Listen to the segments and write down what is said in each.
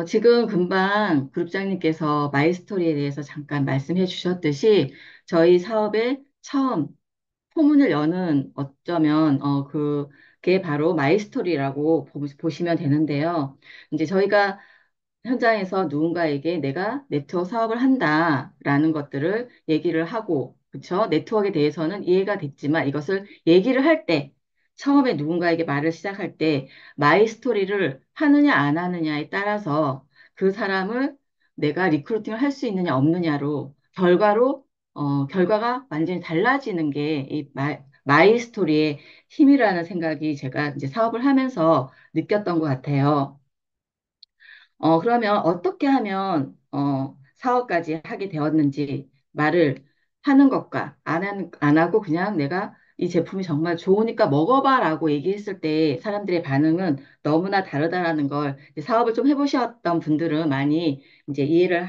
지금 금방 그룹장님께서 마이스토리에 대해서 잠깐 말씀해 주셨듯이 저희 사업의 처음 포문을 여는 어쩌면 그게 바로 마이스토리라고 보시면 되는데요. 이제 저희가 현장에서 누군가에게 내가 네트워크 사업을 한다라는 것들을 얘기를 하고, 그쵸? 네트워크에 대해서는 이해가 됐지만 이것을 얘기를 할 때, 처음에 누군가에게 말을 시작할 때, 마이 스토리를 하느냐 안 하느냐에 따라서 그 사람을 내가 리크루팅을 할 수 있느냐 없느냐로, 결과가 완전히 달라지는 게 이 마이 스토리의 힘이라는 생각이 제가 이제 사업을 하면서 느꼈던 것 같아요. 그러면 어떻게 하면, 사업까지 하게 되었는지 말을 하는 것과 안 하고 그냥 내가 이 제품이 정말 좋으니까 먹어봐라고 얘기했을 때 사람들의 반응은 너무나 다르다라는 걸 이제 사업을 좀 해보셨던 분들은 많이 이제 이해를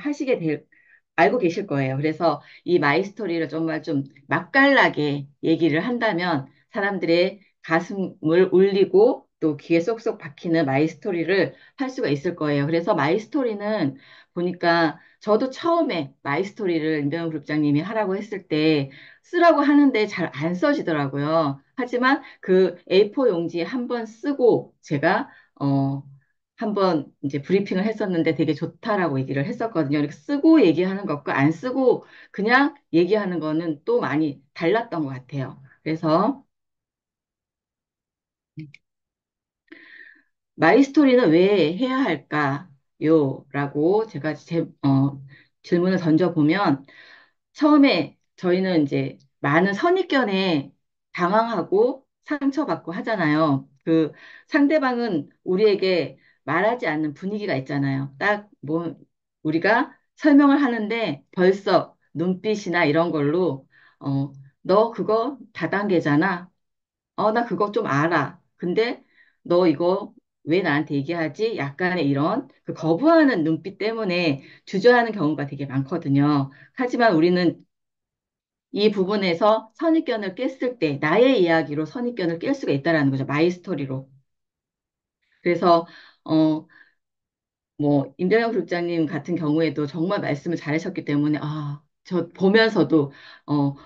알고 계실 거예요. 그래서 이 마이스토리를 정말 좀 맛깔나게 얘기를 한다면 사람들의 가슴을 울리고 또 귀에 쏙쏙 박히는 마이스토리를 할 수가 있을 거예요. 그래서 마이스토리는 보니까 저도 처음에 마이스토리를 임병훈 그룹장님이 하라고 했을 때 쓰라고 하는데 잘 안 써지더라고요. 하지만 그 A4 용지에 한번 쓰고 제가 한번 이제 브리핑을 했었는데 되게 좋다라고 얘기를 했었거든요. 이렇게 쓰고 얘기하는 것과 안 쓰고 그냥 얘기하는 거는 또 많이 달랐던 것 같아요. 그래서 마이스토리는 왜 해야 할까요? 라고 제가 질문을 던져보면, 처음에 저희는 이제 많은 선입견에 당황하고 상처받고 하잖아요. 그 상대방은 우리에게 말하지 않는 분위기가 있잖아요. 딱 뭐, 우리가 설명을 하는데 벌써 눈빛이나 이런 걸로, 너 그거 다단계잖아. 나 그거 좀 알아. 근데 너 이거 왜 나한테 얘기하지? 약간의 이런 그 거부하는 눈빛 때문에 주저하는 경우가 되게 많거든요. 하지만 우리는 이 부분에서 선입견을 깼을 때 나의 이야기로 선입견을 깰 수가 있다라는 거죠. 마이 스토리로. 그래서 어, 임정혁 국장님 같은 경우에도 정말 말씀을 잘하셨기 때문에, 저 보면서도,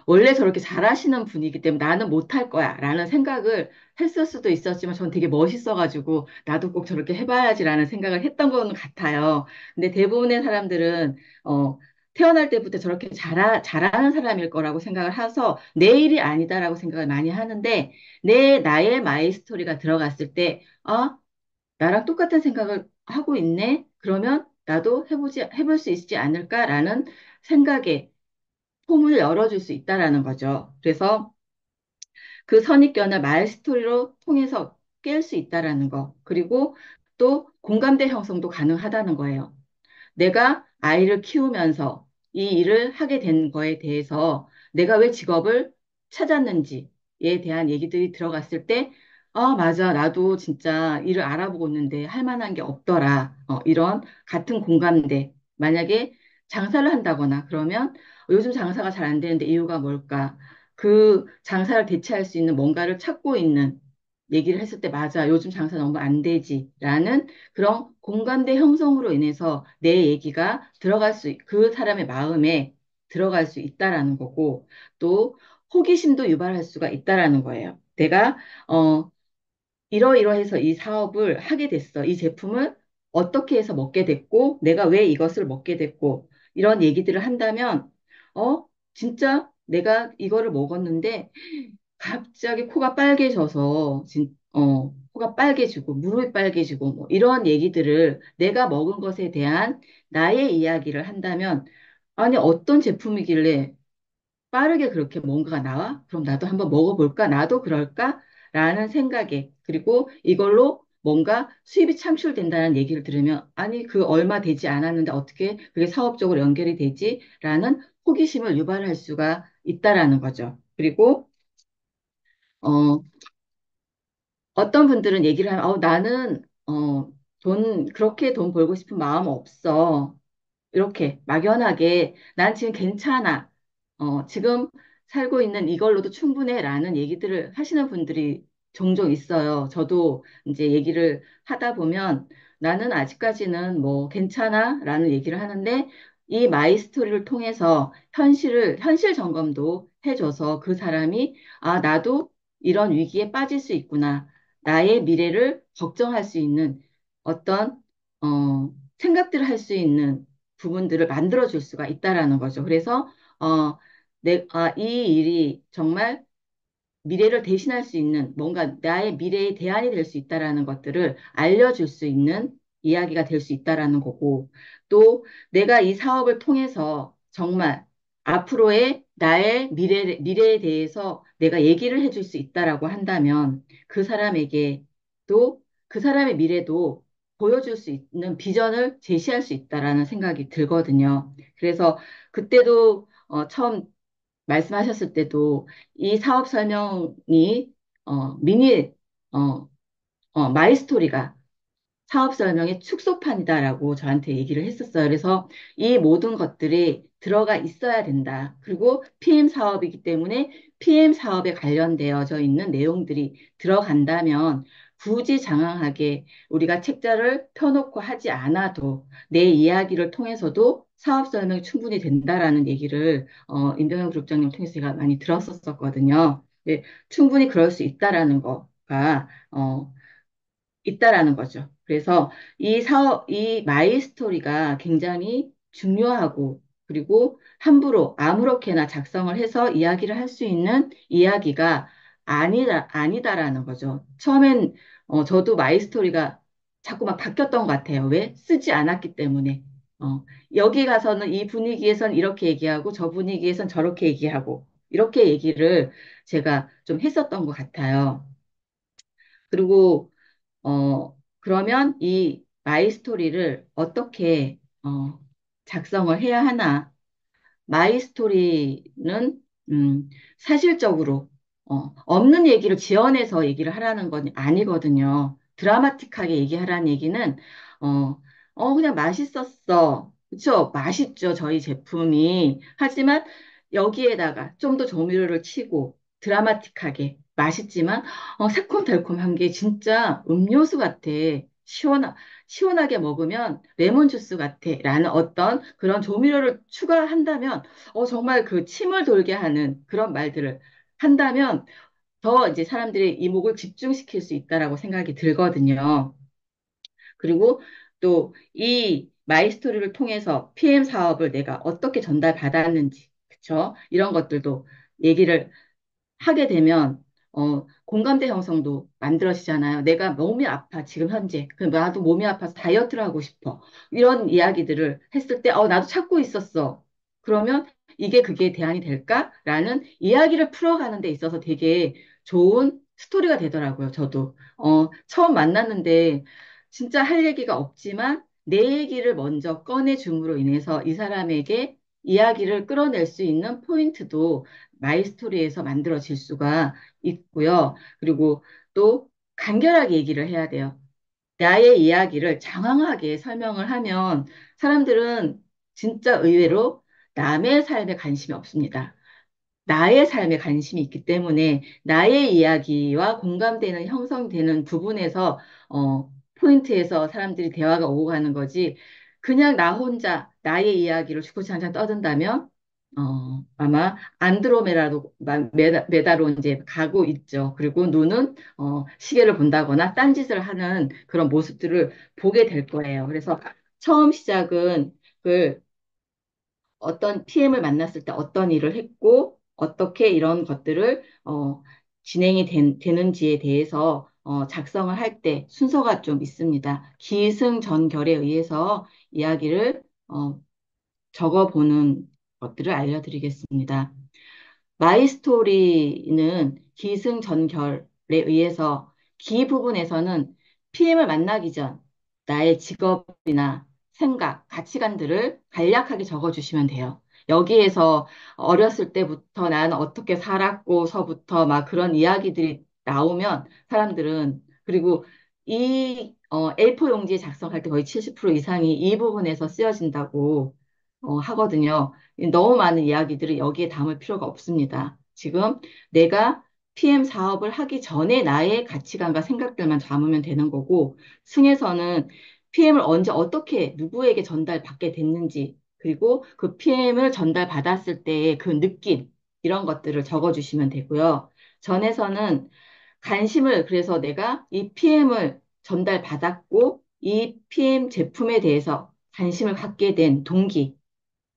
원래 저렇게 잘하시는 분이기 때문에 나는 못할 거야, 라는 생각을 했을 수도 있었지만, 전 되게 멋있어가지고, 나도 꼭 저렇게 해봐야지라는 생각을 했던 거는 같아요. 근데 대부분의 사람들은, 어, 태어날 때부터 저렇게 잘하는 사람일 거라고 생각을 해서, 내 일이 아니다라고 생각을 많이 하는데, 나의 마이 스토리가 들어갔을 때, 나랑 똑같은 생각을 하고 있네? 그러면 나도 해볼 수 있지 않을까라는 생각에 포문을 열어줄 수 있다라는 거죠. 그래서 그 선입견을 말 스토리로 통해서 깰 수 있다라는 거. 그리고 또 공감대 형성도 가능하다는 거예요. 내가 아이를 키우면서 이 일을 하게 된 거에 대해서 내가 왜 직업을 찾았는지에 대한 얘기들이 들어갔을 때, 맞아. 나도 진짜 일을 알아보고 있는데 할 만한 게 없더라. 이런 같은 공감대. 만약에 장사를 한다거나 그러면 요즘 장사가 잘 안 되는데 이유가 뭘까? 그 장사를 대체할 수 있는 뭔가를 찾고 있는 얘기를 했을 때, 맞아. 요즘 장사 너무 안 되지. 라는 그런 공감대 형성으로 인해서 내 얘기가 그 사람의 마음에 들어갈 수 있다라는 거고, 또 호기심도 유발할 수가 있다라는 거예요. 내가, 어, 이러이러해서 이 사업을 하게 됐어. 이 제품을 어떻게 해서 먹게 됐고, 내가 왜 이것을 먹게 됐고, 이런 얘기들을 한다면, 진짜 내가 이거를 먹었는데, 갑자기 코가 빨개져서, 코가 빨개지고, 무릎이 빨개지고, 뭐, 이런 얘기들을 내가 먹은 것에 대한 나의 이야기를 한다면, 아니, 어떤 제품이길래 빠르게 그렇게 뭔가가 나와? 그럼 나도 한번 먹어볼까? 나도 그럴까? 라는 생각에, 그리고 이걸로 뭔가 수입이 창출된다는 얘기를 들으면, 아니, 그 얼마 되지 않았는데 어떻게 그게 사업적으로 연결이 되지? 라는 호기심을 유발할 수가 있다라는 거죠. 그리고, 어, 어떤 분들은 얘기를 하면, 나는, 그렇게 돈 벌고 싶은 마음 없어. 이렇게 막연하게, 난 지금 괜찮아. 지금 살고 있는 이걸로도 충분해. 라는 얘기들을 하시는 분들이 종종 있어요. 저도 이제 얘기를 하다 보면, 나는 아직까지는 뭐 괜찮아 라는 얘기를 하는데 이 마이스토리를 통해서 현실 점검도 해줘서 그 사람이 아, 나도 이런 위기에 빠질 수 있구나. 나의 미래를 걱정할 수 있는 어떤, 생각들을 할 수 있는 부분들을 만들어줄 수가 있다라는 거죠. 그래서, 이 일이 정말 미래를 대신할 수 있는 뭔가 나의 미래의 대안이 될 수 있다라는 것들을 알려줄 수 있는 이야기가 될 수 있다라는 거고, 또 내가 이 사업을 통해서 정말 앞으로의 나의 미래에 대해서 내가 얘기를 해줄 수 있다라고 한다면 그 사람에게 또 그 사람의 미래도 보여줄 수 있는 비전을 제시할 수 있다라는 생각이 들거든요. 그래서 그때도 처음 말씀하셨을 때도 이 사업 설명이 미니 어, 마이스토리가 사업 설명의 축소판이다라고 저한테 얘기를 했었어요. 그래서 이 모든 것들이 들어가 있어야 된다. 그리고 PM 사업이기 때문에 PM 사업에 관련되어져 있는 내용들이 들어간다면 굳이 장황하게 우리가 책자를 펴놓고 하지 않아도 내 이야기를 통해서도 사업 설명이 충분히 된다라는 얘기를 임병현 그룹장님 통해서 제가 많이 들었었거든요. 네, 충분히 그럴 수 있다라는 거가 있다라는 거죠. 그래서 이 마이 스토리가 굉장히 중요하고, 그리고 함부로 아무렇게나 작성을 해서 이야기를 할 수 있는 이야기가 아니다라는 거죠. 처음엔, 저도 마이 스토리가 자꾸 막 바뀌었던 것 같아요. 왜? 쓰지 않았기 때문에. 어, 여기 가서는 이 분위기에선 이렇게 얘기하고, 저 분위기에선 저렇게 얘기하고, 이렇게 얘기를 제가 좀 했었던 것 같아요. 그리고 그러면 이 마이 스토리를 어떻게, 작성을 해야 하나? 마이 스토리는, 사실적으로, 없는 얘기를 지어내서 얘기를 하라는 건 아니거든요. 드라마틱하게 얘기하라는 얘기는, 어, 그냥 맛있었어. 그쵸? 맛있죠, 저희 제품이. 하지만 여기에다가 좀 더 조미료를 치고, 드라마틱하게 맛있지만, 새콤달콤한 게 진짜 음료수 같아. 시원하게 먹으면 레몬 주스 같아. 라는 어떤 그런 조미료를 추가한다면, 정말 그 침을 돌게 하는 그런 말들을 한다면 더 이제 사람들이 이목을 집중시킬 수 있다라고 생각이 들거든요. 그리고 또 이 마이스토리를 통해서 PM 사업을 내가 어떻게 전달받았는지, 그쵸? 이런 것들도 얘기를 하게 되면 공감대 형성도 만들어지잖아요. 내가 몸이 아파, 지금 현재. 그 나도 몸이 아파서 다이어트를 하고 싶어. 이런 이야기들을 했을 때, 나도 찾고 있었어. 그러면 이게 그게 대안이 될까라는 이야기를 풀어가는 데 있어서 되게 좋은 스토리가 되더라고요. 저도. 처음 만났는데 진짜 할 얘기가 없지만 내 얘기를 먼저 꺼내줌으로 인해서 이 사람에게 이야기를 끌어낼 수 있는 포인트도 마이스토리에서 만들어질 수가 있고요. 그리고 또 간결하게 얘기를 해야 돼요. 나의 이야기를 장황하게 설명을 하면 사람들은 진짜 의외로 남의 삶에 관심이 없습니다. 나의 삶에 관심이 있기 때문에 나의 이야기와 공감되는 형성되는 부분에서 포인트에서 사람들이 대화가 오고 가는 거지. 그냥 나 혼자 나의 이야기를 주구장창 떠든다면 아마 안드로메다로 메다로 이제 가고 있죠. 그리고 눈은 시계를 본다거나 딴짓을 하는 그런 모습들을 보게 될 거예요. 그래서 처음 시작은 그 어떤 PM을 만났을 때 어떤 일을 했고, 어떻게 이런 것들을, 되는지에 대해서, 작성을 할 때 순서가 좀 있습니다. 기승전결에 의해서 이야기를, 적어보는 것들을 알려드리겠습니다. 마이 스토리는 기승전결에 의해서 기 부분에서는 PM을 만나기 전 나의 직업이나 생각, 가치관들을 간략하게 적어주시면 돼요. 여기에서 어렸을 때부터 나는 어떻게 살았고서부터 막 그런 이야기들이 나오면 사람들은 그리고 이 A4 용지에 작성할 때 거의 70% 이상이 이 부분에서 쓰여진다고 하거든요. 너무 많은 이야기들을 여기에 담을 필요가 없습니다. 지금 내가 PM 사업을 하기 전에 나의 가치관과 생각들만 담으면 되는 거고, 승에서는 PM을 언제 어떻게 누구에게 전달받게 됐는지, 그리고 그 PM을 전달받았을 때의 그 느낌, 이런 것들을 적어주시면 되고요. 전에서는 관심을, 그래서 내가 이 PM을 전달받았고, 이 PM 제품에 대해서 관심을 갖게 된 동기,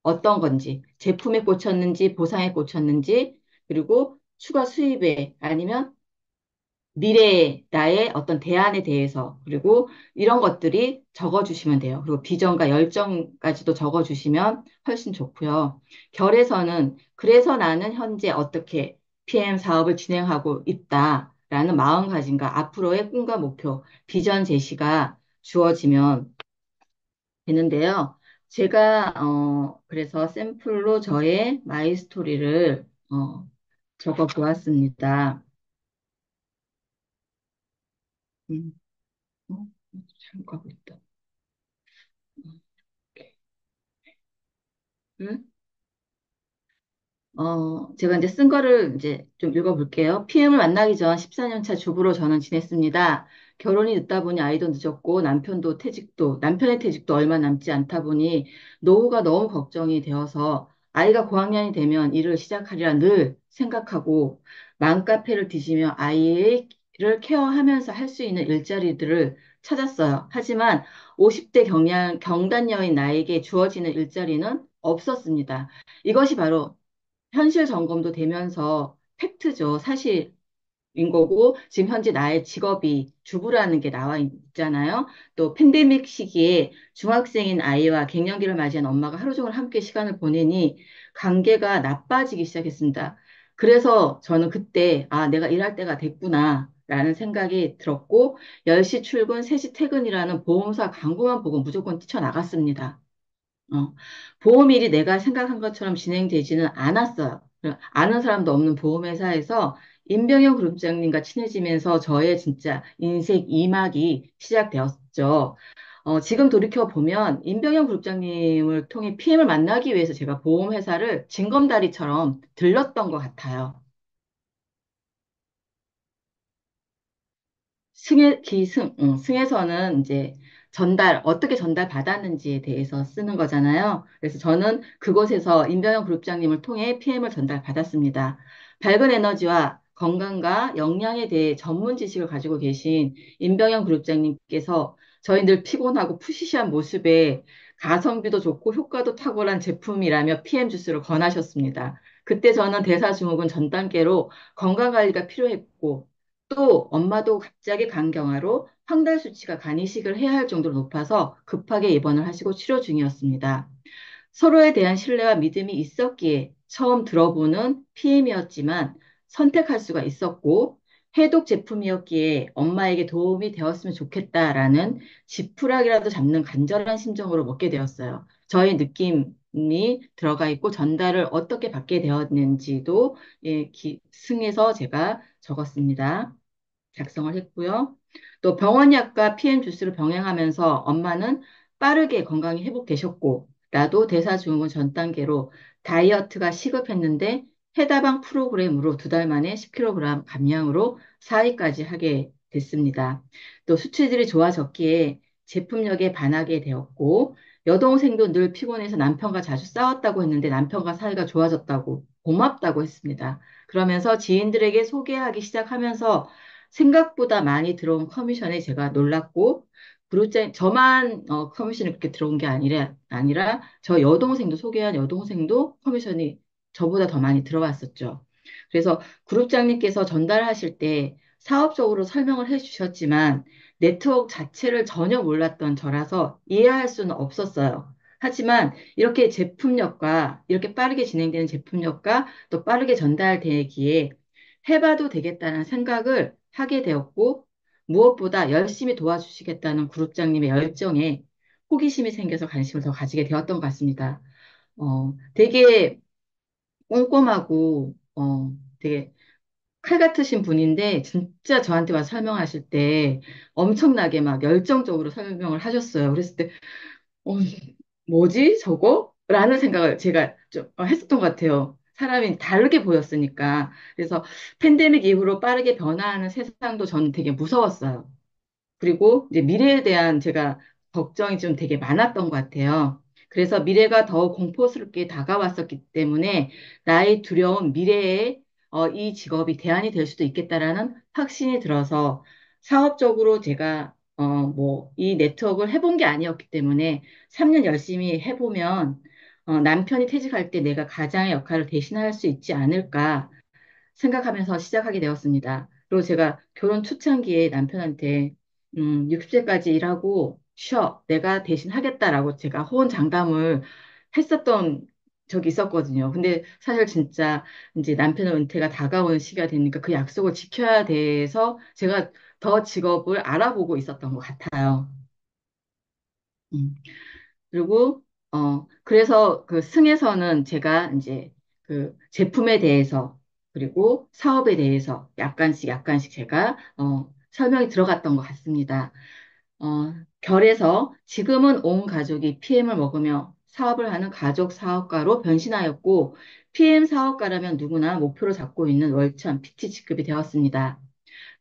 어떤 건지, 제품에 꽂혔는지, 보상에 꽂혔는지, 그리고 추가 수입에 아니면 미래의 나의 어떤 대안에 대해서, 그리고 이런 것들이 적어주시면 돼요. 그리고 비전과 열정까지도 적어주시면 훨씬 좋고요. 결에서는 그래서 나는 현재 어떻게 PM 사업을 진행하고 있다라는 마음가짐과 앞으로의 꿈과 목표, 비전 제시가 주어지면 되는데요. 제가 그래서 샘플로 저의 마이 스토리를 적어 보았습니다. 음, 어, 잘 가고 있다. 응? 제가 이제 쓴 거를 이제 좀 읽어볼게요. PM을 만나기 전 14년 차 주부로 저는 지냈습니다. 결혼이 늦다 보니 아이도 늦었고 남편의 퇴직도 얼마 남지 않다 보니 노후가 너무 걱정이 되어서 아이가 고학년이 되면 일을 시작하리라 늘 생각하고 맘카페를 뒤지며 아이를 케어하면서 할 수 있는 일자리들을 찾았어요. 하지만 50대 경단녀인 나에게 주어지는 일자리는 없었습니다. 이것이 바로 현실 점검도 되면서 팩트죠. 사실인 거고, 지금 현재 나의 직업이 주부라는 게 나와 있잖아요. 또 팬데믹 시기에 중학생인 아이와 갱년기를 맞이한 엄마가 하루 종일 함께 시간을 보내니 관계가 나빠지기 시작했습니다. 그래서 저는 그때, 아, 내가 일할 때가 됐구나. 라는 생각이 들었고, 10시 출근, 3시 퇴근이라는 보험사 광고만 보고 무조건 뛰쳐나갔습니다. 어, 보험일이 내가 생각한 것처럼 진행되지는 않았어요. 아는 사람도 없는 보험회사에서 임병현 그룹장님과 친해지면서 저의 진짜 인생 2막이 시작되었죠. 지금 돌이켜보면 임병현 그룹장님을 통해 PM을 만나기 위해서 제가 보험회사를 징검다리처럼 들렀던 것 같아요. 승에서는 이제 어떻게 전달받았는지에 대해서 쓰는 거잖아요. 그래서 저는 그곳에서 임병현 그룹장님을 통해 PM을 전달받았습니다. 밝은 에너지와 건강과 역량에 대해 전문 지식을 가지고 계신 임병현 그룹장님께서 저희 늘 피곤하고 푸시시한 모습에 가성비도 좋고 효과도 탁월한 제품이라며 PM 주스를 권하셨습니다. 그때 저는 대사증후군 전 단계로 건강관리가 필요했고 또 엄마도 갑자기 간경화로 황달 수치가 간 이식을 해야 할 정도로 높아서 급하게 입원을 하시고 치료 중이었습니다. 서로에 대한 신뢰와 믿음이 있었기에 처음 들어보는 PM이었지만 선택할 수가 있었고 해독 제품이었기에 엄마에게 도움이 되었으면 좋겠다라는 지푸라기라도 잡는 간절한 심정으로 먹게 되었어요. 저의 느낌이 들어가 있고 전달을 어떻게 받게 되었는지도 승에서 제가 적었습니다. 작성을 했고요. 또 병원약과 PM 주스를 병행하면서 엄마는 빠르게 건강이 회복되셨고, 나도 대사증후군 전 단계로 다이어트가 시급했는데 해다방 프로그램으로 2달 만에 10kg 감량으로 4위까지 하게 됐습니다. 또 수치들이 좋아졌기에 제품력에 반하게 되었고, 여동생도 늘 피곤해서 남편과 자주 싸웠다고 했는데 남편과 사이가 좋아졌다고 고맙다고 했습니다. 그러면서 지인들에게 소개하기 시작하면서 생각보다 많이 들어온 커미션에 제가 놀랐고, 저만 커미션이 그렇게 들어온 게 아니라 저 여동생도 소개한 여동생도 커미션이 저보다 더 많이 들어왔었죠. 그래서 그룹장님께서 전달하실 때 사업적으로 설명을 해주셨지만 네트워크 자체를 전혀 몰랐던 저라서 이해할 수는 없었어요. 하지만 이렇게 제품력과 이렇게 빠르게 진행되는 제품력과 또 빠르게 전달되기에 해봐도 되겠다는 생각을 하게 되었고, 무엇보다 열심히 도와주시겠다는 그룹장님의 열정에 호기심이 생겨서 관심을 더 가지게 되었던 것 같습니다. 되게 꼼꼼하고, 되게 칼 같으신 분인데, 진짜 저한테 와서 설명하실 때 엄청나게 막 열정적으로 설명을 하셨어요. 그랬을 때, 어, 뭐지, 저거? 라는 생각을 제가 좀 했었던 것 같아요. 사람이 다르게 보였으니까. 그래서 팬데믹 이후로 빠르게 변화하는 세상도 저는 되게 무서웠어요. 그리고 이제 미래에 대한 제가 걱정이 좀 되게 많았던 것 같아요. 그래서 미래가 더 공포스럽게 다가왔었기 때문에 나의 두려운 미래에 이 직업이 대안이 될 수도 있겠다라는 확신이 들어서 사업적으로 제가 뭐 이 네트워크를 해본 게 아니었기 때문에 3년 열심히 해보면 남편이 퇴직할 때 내가 가장의 역할을 대신할 수 있지 않을까 생각하면서 시작하게 되었습니다. 그리고 제가 결혼 초창기에 남편한테 60세까지 일하고 쉬어. 내가 대신 하겠다라고 제가 호언장담을 했었던 적이 있었거든요. 근데 사실 진짜 이제 남편의 은퇴가 다가오는 시기가 되니까 그 약속을 지켜야 돼서 제가 더 직업을 알아보고 있었던 것 같아요. 음. 그리고, 그래서 그 승에서는 제가 이제 그 제품에 대해서, 그리고 사업에 대해서 약간씩 제가, 설명이 들어갔던 것 같습니다. 결에서 지금은 온 가족이 PM을 먹으며 사업을 하는 가족 사업가로 변신하였고, PM 사업가라면 누구나 목표로 잡고 있는 월천 PT 직급이 되었습니다.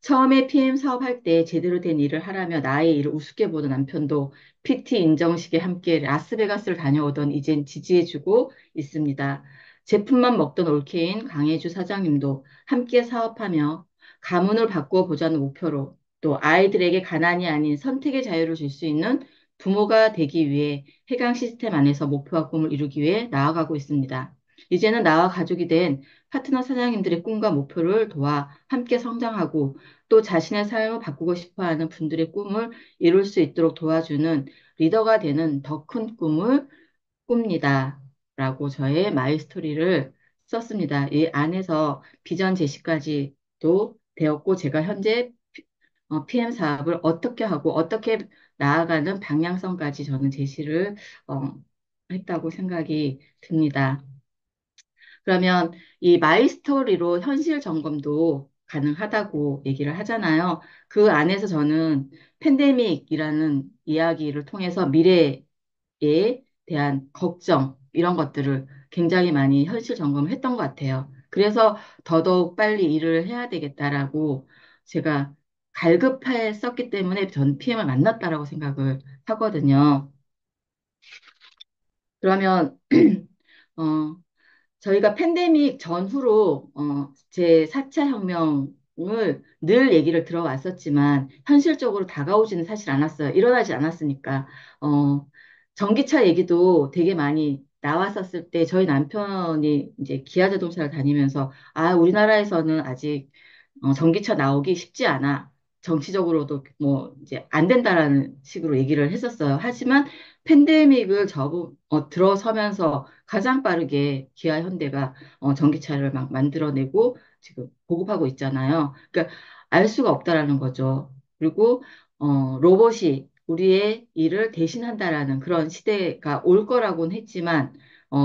처음에 PM 사업할 때 제대로 된 일을 하라며 나의 일을 우습게 보던 남편도 PT 인정식에 함께 라스베가스를 다녀오던 이젠 지지해주고 있습니다. 제품만 먹던 올케인 강혜주 사장님도 함께 사업하며 가문을 바꾸어 보자는 목표로 또 아이들에게 가난이 아닌 선택의 자유를 줄 수 있는 부모가 되기 위해 해강 시스템 안에서 목표와 꿈을 이루기 위해 나아가고 있습니다. 이제는 나와 가족이 된 파트너 사장님들의 꿈과 목표를 도와 함께 성장하고 또 자신의 삶을 바꾸고 싶어 하는 분들의 꿈을 이룰 수 있도록 도와주는 리더가 되는 더 큰 꿈을 꿉니다. 라고 저의 마이 스토리를 썼습니다. 이 안에서 비전 제시까지도 되었고, 제가 현재 PM 사업을 어떻게 하고 어떻게 나아가는 방향성까지 저는 제시를 어, 했다고 생각이 듭니다. 그러면 이 마이 스토리로 현실 점검도 가능하다고 얘기를 하잖아요. 그 안에서 저는 팬데믹이라는 이야기를 통해서 미래에 대한 걱정, 이런 것들을 굉장히 많이 현실 점검을 했던 것 같아요. 그래서 더더욱 빨리 일을 해야 되겠다라고 제가 갈급했었기 때문에 전 PM을 만났다라고 생각을 하거든요. 그러면, 어, 저희가 팬데믹 전후로 제 4차 혁명을 늘 얘기를 들어왔었지만 현실적으로 다가오지는 사실 않았어요. 일어나지 않았으니까. 어, 전기차 얘기도 되게 많이 나왔었을 때 저희 남편이 이제 기아 자동차를 다니면서 우리나라에서는 아직 전기차 나오기 쉽지 않아. 정치적으로도 뭐 이제 안 된다라는 식으로 얘기를 했었어요. 하지만 팬데믹을 들어서면서 가장 빠르게 기아 현대가 전기차를 막 만들어내고 지금 보급하고 있잖아요. 그러니까 알 수가 없다라는 거죠. 그리고 로봇이 우리의 일을 대신한다라는 그런 시대가 올 거라고는 했지만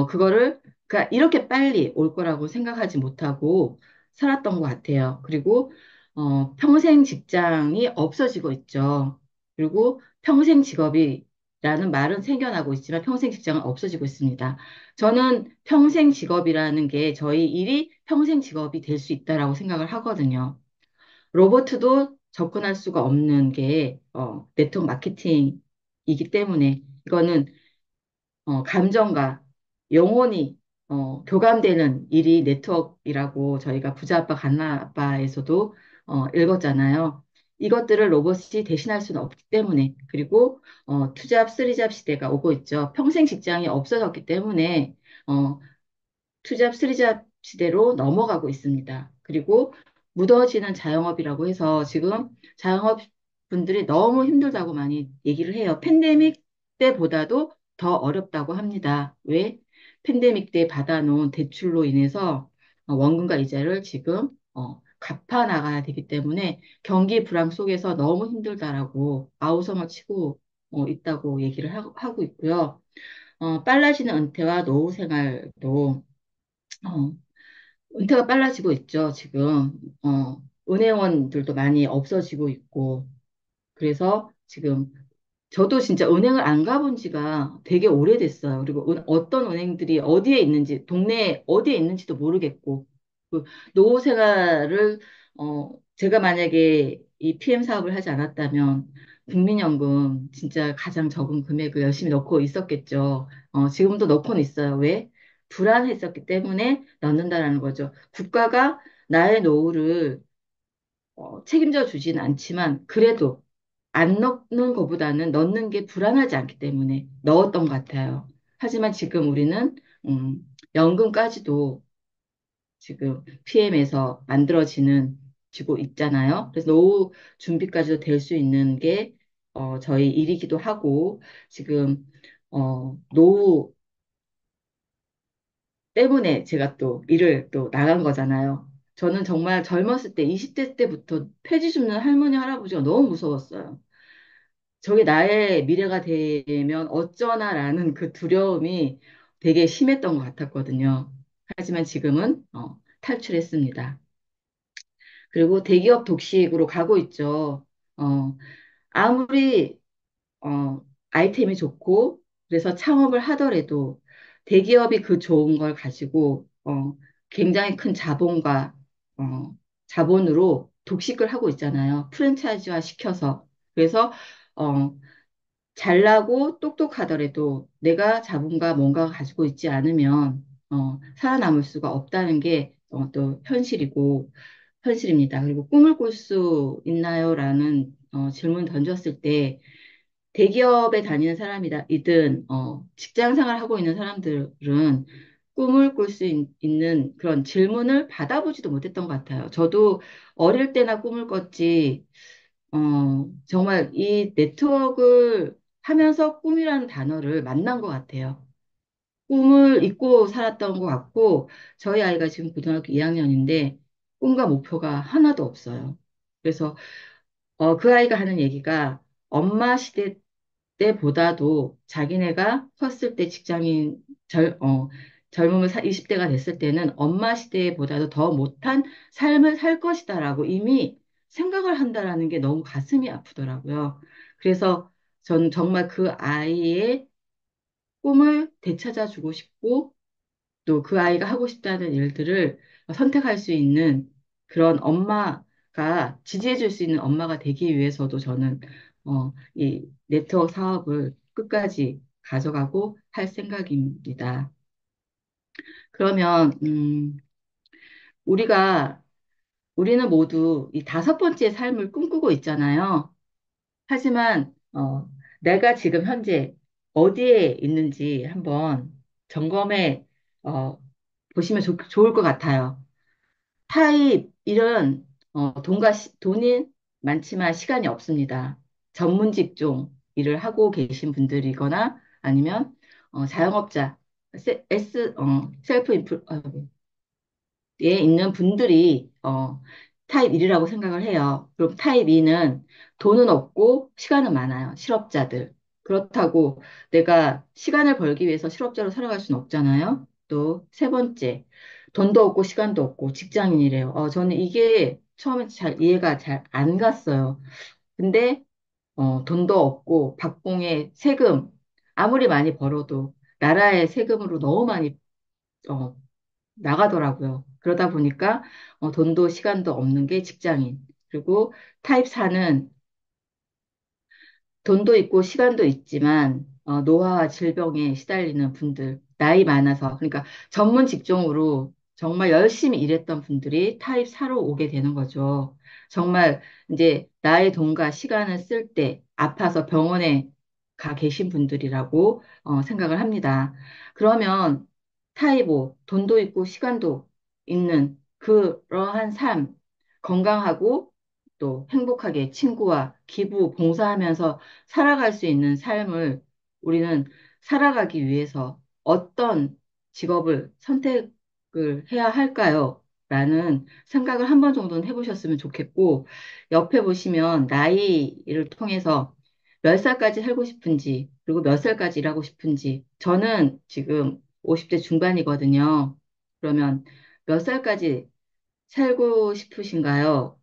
그거를 그러니까 이렇게 빨리 올 거라고 생각하지 못하고 살았던 것 같아요. 그리고 평생 직장이 없어지고 있죠. 그리고 평생 직업이라는 말은 생겨나고 있지만 평생 직장은 없어지고 있습니다. 저는 평생 직업이라는 게 저희 일이 평생 직업이 될 수 있다라고 생각을 하거든요. 로버트도 접근할 수가 없는 게 네트워크 마케팅이기 때문에 이거는 감정과 영혼이 교감되는 일이 네트워크이라고 저희가 부자 아빠 갓나 아빠에서도 읽었잖아요. 이것들을 로봇이 대신할 수는 없기 때문에 그리고 투잡, 쓰리잡 시대가 오고 있죠. 평생 직장이 없어졌기 때문에 어, 투잡, 쓰리잡 시대로 넘어가고 있습니다. 그리고 묻어지는 자영업이라고 해서 지금 자영업 분들이 너무 힘들다고 많이 얘기를 해요. 팬데믹 때보다도 더 어렵다고 합니다. 왜? 팬데믹 때 받아놓은 대출로 인해서 원금과 이자를 지금 갚아 나가야 되기 때문에 경기 불황 속에서 너무 힘들다라고 아우성을 치고 있다고 얘기를 하고 있고요. 빨라지는 은퇴와 노후 생활도 어, 은퇴가 빨라지고 있죠, 지금. 은행원들도 많이 없어지고 있고. 그래서 지금 저도 진짜 은행을 안 가본 지가 되게 오래됐어요. 그리고 어떤 은행들이 어디에 있는지, 동네에 어디에 있는지도 모르겠고. 그 노후 생활을, 제가 만약에 이 PM 사업을 하지 않았다면 국민연금 진짜 가장 적은 금액을 열심히 넣고 있었겠죠. 지금도 넣고는 있어요. 왜? 불안했었기 때문에 넣는다라는 거죠. 국가가 나의 노후를 책임져 주지는 않지만 그래도 안 넣는 것보다는 넣는 게 불안하지 않기 때문에 넣었던 것 같아요. 하지만 지금 우리는 연금까지도 지금 PM에서 만들어지는 지고 있잖아요. 그래서 노후 준비까지도 될 수 있는 게 저희 일이기도 하고 지금 노후 때문에 제가 또 일을 또 나간 거잖아요. 저는 정말 젊었을 때 20대 때부터 폐지 줍는 할머니 할아버지가 너무 무서웠어요. 저게 나의 미래가 되면 어쩌나라는 그 두려움이 되게 심했던 것 같았거든요. 하지만 지금은 탈출했습니다. 그리고 대기업 독식으로 가고 있죠. 어, 아무리 아이템이 좋고 그래서 창업을 하더라도 대기업이 그 좋은 걸 가지고 굉장히 큰 자본과 자본으로 독식을 하고 있잖아요. 프랜차이즈화 시켜서. 그래서 어, 잘나고 똑똑하더라도 내가 자본과 뭔가가 가지고 있지 않으면 살아남을 수가 없다는 게 또 현실입니다. 그리고 꿈을 꿀 수 있나요? 라는 질문 던졌을 때 대기업에 다니는 사람이든 직장 생활하고 있는 사람들은 꿈을 꿀 수 있는 그런 질문을 받아보지도 못했던 것 같아요. 저도 어릴 때나 꿈을 꿨지 정말 이 네트워크를 하면서 꿈이라는 단어를 만난 것 같아요. 꿈을 잊고 살았던 것 같고, 저희 아이가 지금 고등학교 2학년인데, 꿈과 목표가 하나도 없어요. 그래서, 그 아이가 하는 얘기가 엄마 시대 때보다도 자기네가 컸을 때 젊음을 20대가 됐을 때는 엄마 시대보다도 더 못한 삶을 살 것이다라고 이미 생각을 한다라는 게 너무 가슴이 아프더라고요. 그래서 저는 정말 그 아이의 꿈을 되찾아 주고 싶고 또 그 아이가 하고 싶다는 일들을 선택할 수 있는 그런 엄마가 지지해 줄 수 있는 엄마가 되기 위해서도 저는 이 네트워크 사업을 끝까지 가져가고 할 생각입니다. 그러면 우리가 우리는 모두 이 다섯 번째 삶을 꿈꾸고 있잖아요. 하지만 내가 지금 현재 어디에 있는지 한번 점검해 보시면 좋을 것 같아요. 타입, 이런, 돈이 많지만 시간이 없습니다. 전문 직종 일을 하고 계신 분들이거나 아니면, 자영업자, 셀프 인플, 에 있는 분들이 타입 1이라고 생각을 해요. 그럼 타입 2는 돈은 없고 시간은 많아요. 실업자들. 그렇다고 내가 시간을 벌기 위해서 실업자로 살아갈 수는 없잖아요. 또 세 번째, 돈도 없고 시간도 없고 직장인이래요. 저는 이게 처음에 잘 이해가 잘 안 갔어요. 근데 돈도 없고 박봉의 세금 아무리 많이 벌어도 나라의 세금으로 너무 많이 어, 나가더라고요. 그러다 보니까 돈도 시간도 없는 게 직장인. 그리고 타입 4는 돈도 있고 시간도 있지만 노화와 질병에 시달리는 분들, 나이 많아서 그러니까 전문 직종으로 정말 열심히 일했던 분들이 타입 4로 오게 되는 거죠. 정말 이제 나의 돈과 시간을 쓸 때 아파서 병원에 가 계신 분들이라고 생각을 합니다. 그러면 타입 5, 돈도 있고 시간도 있는 그러한 삶, 건강하고 또 행복하게 친구와 기부, 봉사하면서 살아갈 수 있는 삶을 우리는 살아가기 위해서 어떤 직업을 선택을 해야 할까요? 라는 생각을 한 번 정도는 해보셨으면 좋겠고, 옆에 보시면 나이를 통해서 몇 살까지 살고 싶은지, 그리고 몇 살까지 일하고 싶은지, 저는 지금 50대 중반이거든요. 그러면 몇 살까지 살고 싶으신가요?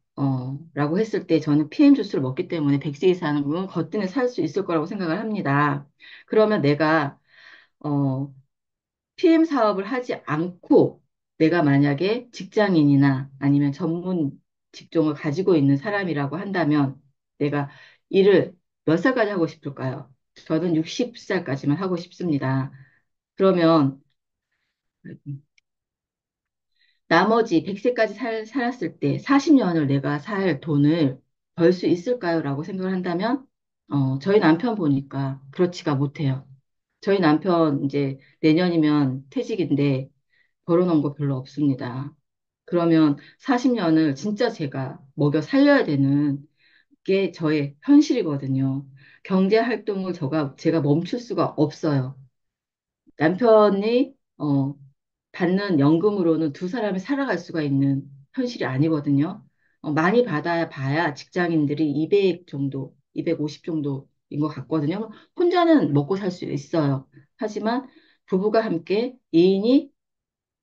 라고 했을 때 저는 PM 주스를 먹기 때문에 100세 이상은 거뜬히 살 수 있을 거라고 생각을 합니다. 그러면 내가 어, PM 사업을 하지 않고 내가 만약에 직장인이나 아니면 전문 직종을 가지고 있는 사람이라고 한다면 내가 일을 몇 살까지 하고 싶을까요? 저는 60살까지만 하고 싶습니다. 그러면 나머지 100세까지 살았을 때 40년을 내가 살 돈을 벌 수 있을까요? 라고 생각을 한다면, 저희 남편 보니까 그렇지가 못해요. 저희 남편 이제 내년이면 퇴직인데 벌어놓은 거 별로 없습니다. 그러면 40년을 진짜 제가 먹여 살려야 되는 게 저의 현실이거든요. 경제 활동을 제가 멈출 수가 없어요. 남편이 받는 연금으로는 두 사람이 살아갈 수가 있는 현실이 아니거든요. 많이 받아야 봐야 직장인들이 200 정도, 250 정도인 것 같거든요. 혼자는 먹고 살 수 있어요. 하지만 부부가 함께 2인이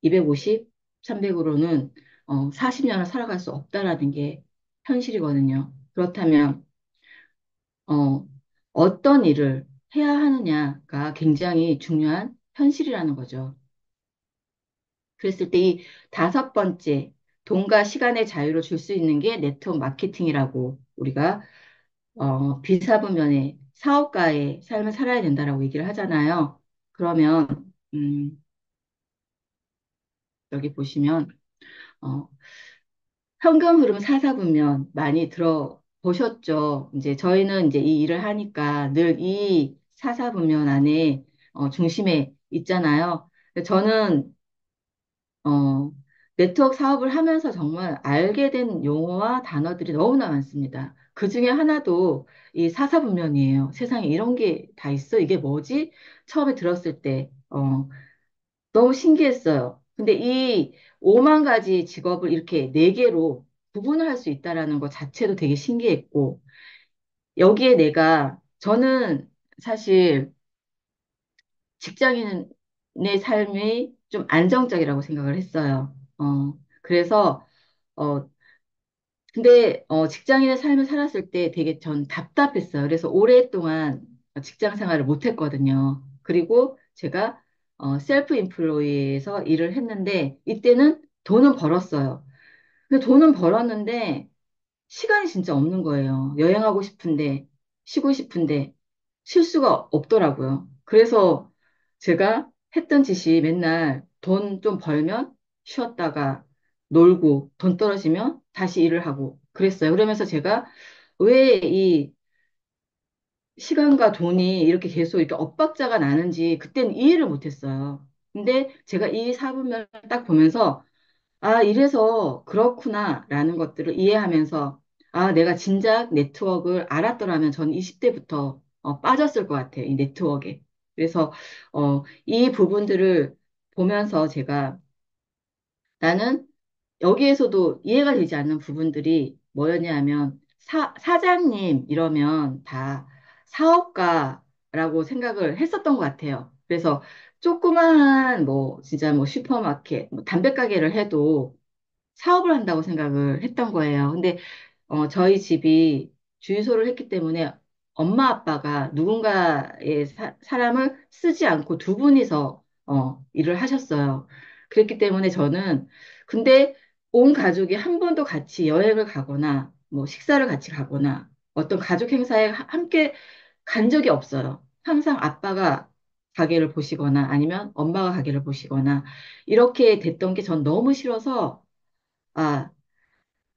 250, 300으로는 40년을 살아갈 수 없다라는 게 현실이거든요. 그렇다면 어, 어떤 일을 해야 하느냐가 굉장히 중요한 현실이라는 거죠. 그랬을 때 이 다섯 번째, 돈과 시간의 자유를 줄 수 있는 게 네트워크 마케팅이라고 우리가 비사분면의 사업가의 삶을 살아야 된다라고 얘기를 하잖아요. 그러면 음, 여기 보시면 어, 현금 흐름 사사분면 많이 들어보셨죠? 이제 저희는 이제 이 일을 하니까 늘 이 사사분면 안에 중심에 있잖아요. 저는 어, 네트워크 사업을 하면서 정말 알게 된 용어와 단어들이 너무나 많습니다. 그 중에 하나도 이 사사분면이에요. 세상에 이런 게 다 있어? 이게 뭐지? 처음에 들었을 때, 너무 신기했어요. 근데 이 5만 가지 직업을 이렇게 네 개로 구분을 할 수 있다라는 것 자체도 되게 신기했고, 여기에 저는 사실 직장인의 삶이 좀 안정적이라고 생각을 했어요. 그래서, 어, 근데, 직장인의 삶을 살았을 때 되게 전 답답했어요. 그래서 오랫동안 직장 생활을 못 했거든요. 그리고 제가, 셀프 인플로이에서 일을 했는데, 이때는 돈은 벌었어요. 근데 돈은 벌었는데, 시간이 진짜 없는 거예요. 여행하고 싶은데, 쉬고 싶은데, 쉴 수가 없더라고요. 그래서 제가 했던 짓이 맨날 돈 좀 벌면 쉬었다가 놀고, 돈 떨어지면 다시 일을 하고 그랬어요. 그러면서 제가 왜 이 시간과 돈이 이렇게 계속 이렇게 엇박자가 나는지 그때는 이해를 못했어요. 근데 제가 이 사분면을 딱 보면서 아, 이래서 그렇구나라는 것들을 이해하면서 아, 내가 진작 네트워크를 알았더라면 전 20대부터 빠졌을 것 같아요. 이 네트워크에. 그래서 이 부분들을 보면서 제가 나는 여기에서도 이해가 되지 않는 부분들이 뭐였냐면 사장님 이러면 다 사업가라고 생각을 했었던 것 같아요. 그래서 조그마한 뭐 진짜 뭐 슈퍼마켓, 뭐 담배 가게를 해도 사업을 한다고 생각을 했던 거예요. 근데 저희 집이 주유소를 했기 때문에 엄마 아빠가 누군가의 사람을 쓰지 않고 두 분이서 일을 하셨어요. 그랬기 때문에 저는 근데 온 가족이 한 번도 같이 여행을 가거나 뭐 식사를 같이 가거나 어떤 가족 행사에 함께 간 적이 없어요. 항상 아빠가 가게를 보시거나 아니면 엄마가 가게를 보시거나 이렇게 됐던 게 전 너무 싫어서 아,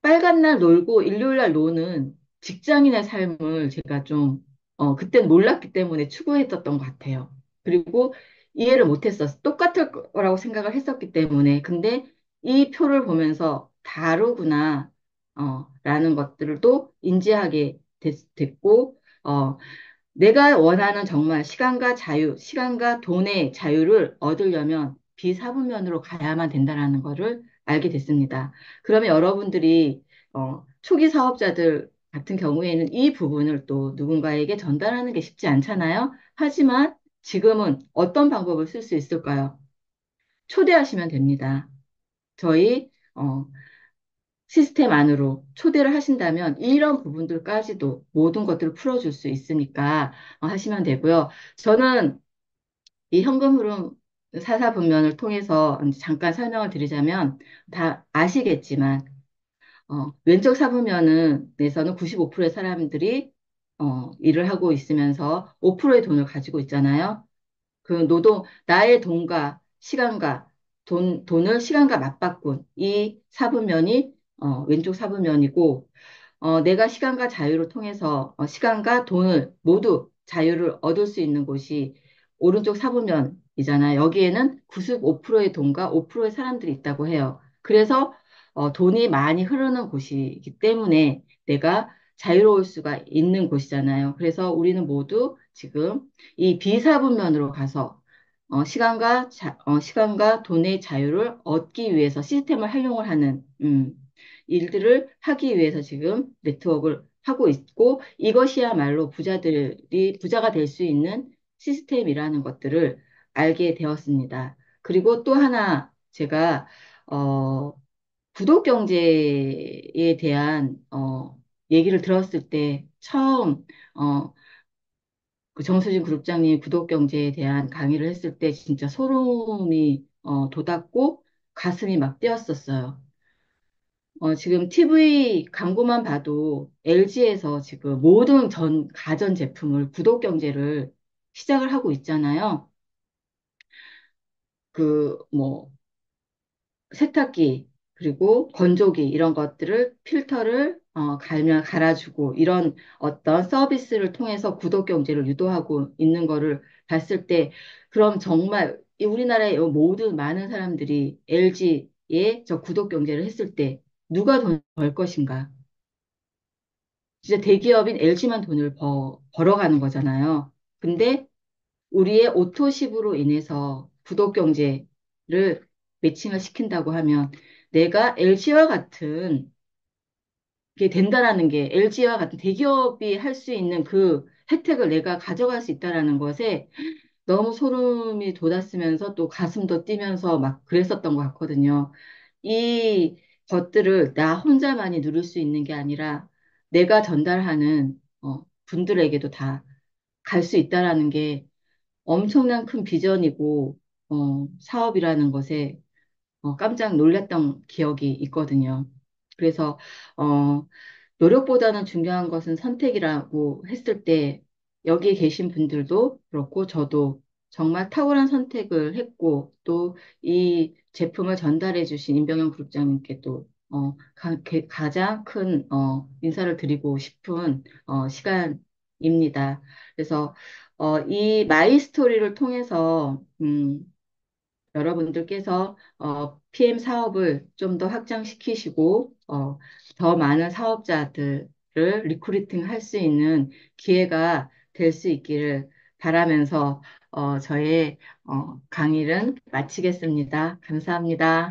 빨간 날 놀고 일요일 날 노는 직장인의 삶을 제가 좀, 그땐 몰랐기 때문에 추구했었던 것 같아요. 그리고 이해를 못했었어. 똑같을 거라고 생각을 했었기 때문에. 근데 이 표를 보면서 다르구나, 라는 것들을 또 인지하게 됐고, 내가 원하는 정말 시간과 자유, 시간과 돈의 자유를 얻으려면 비사분면으로 가야만 된다라는 거를 알게 됐습니다. 그러면 여러분들이 초기 사업자들 같은 경우에는 이 부분을 또 누군가에게 전달하는 게 쉽지 않잖아요. 하지만 지금은 어떤 방법을 쓸 수 있을까요? 초대하시면 됩니다. 저희 시스템 안으로 초대를 하신다면 이런 부분들까지도 모든 것들을 풀어줄 수 있으니까 하시면 되고요. 저는 이 현금 흐름 사사분면을 통해서 이제 잠깐 설명을 드리자면 다 아시겠지만 왼쪽 사분면은 에서는 95%의 사람들이 일을 하고 있으면서 5%의 돈을 가지고 있잖아요. 그 나의 돈을 시간과 맞바꾼 이 사분면이, 왼쪽 사분면이고, 내가 시간과 자유를 통해서, 시간과 돈을 모두 자유를 얻을 수 있는 곳이 오른쪽 사분면이잖아요. 여기에는 95%의 돈과 5%의 사람들이 있다고 해요. 그래서, 돈이 많이 흐르는 곳이기 때문에 내가 자유로울 수가 있는 곳이잖아요. 그래서 우리는 모두 지금 이 비사분면으로 가서 시간과 돈의 자유를 얻기 위해서 시스템을 활용을 하는 일들을 하기 위해서 지금 네트워크를 하고 있고, 이것이야말로 부자가 될 수 있는 시스템이라는 것들을 알게 되었습니다. 그리고 또 하나 제가 어, 구독 경제에 대한 얘기를 들었을 때 처음 그 정수진 그룹장님이 구독 경제에 대한 강의를 했을 때 진짜 소름이 돋았고 가슴이 막 뛰었었어요. 지금 TV 광고만 봐도 LG에서 지금 모든 전 가전 제품을 구독 경제를 시작을 하고 있잖아요. 뭐 세탁기, 그리고 건조기, 이런 것들을 필터를 갈아주고, 이런 어떤 서비스를 통해서 구독 경제를 유도하고 있는 거를 봤을 때, 그럼 정말 이 우리나라의 모든 많은 사람들이 LG에 저 구독 경제를 했을 때 누가 돈 벌 것인가? 진짜 대기업인 LG만 돈을 벌어가는 거잖아요. 근데 우리의 오토십으로 인해서 구독 경제를 매칭을 시킨다고 하면 내가 LG와 같은 게 된다라는 게, LG와 같은 대기업이 할 수 있는 그 혜택을 내가 가져갈 수 있다라는 것에 너무 소름이 돋았으면서 또 가슴도 뛰면서 막 그랬었던 것 같거든요. 이 것들을 나 혼자만이 누릴 수 있는 게 아니라 내가 전달하는 분들에게도 다 갈 수 있다라는 게 엄청난 큰 비전이고, 사업이라는 것에 깜짝 놀랐던 기억이 있거든요. 그래서, 어, 노력보다는 중요한 것은 선택이라고 했을 때, 여기에 계신 분들도 그렇고, 저도 정말 탁월한 선택을 했고, 또 이 제품을 전달해 주신 임병현 그룹장님께 또, 가장 큰, 인사를 드리고 싶은, 시간입니다. 그래서, 이 마이 스토리를 통해서, 여러분들께서 PM 사업을 좀 더 확장시키시고 더 많은 사업자들을 리크루팅 할 수 있는 기회가 될 수 있기를 바라면서 저의 강의를 마치겠습니다. 감사합니다.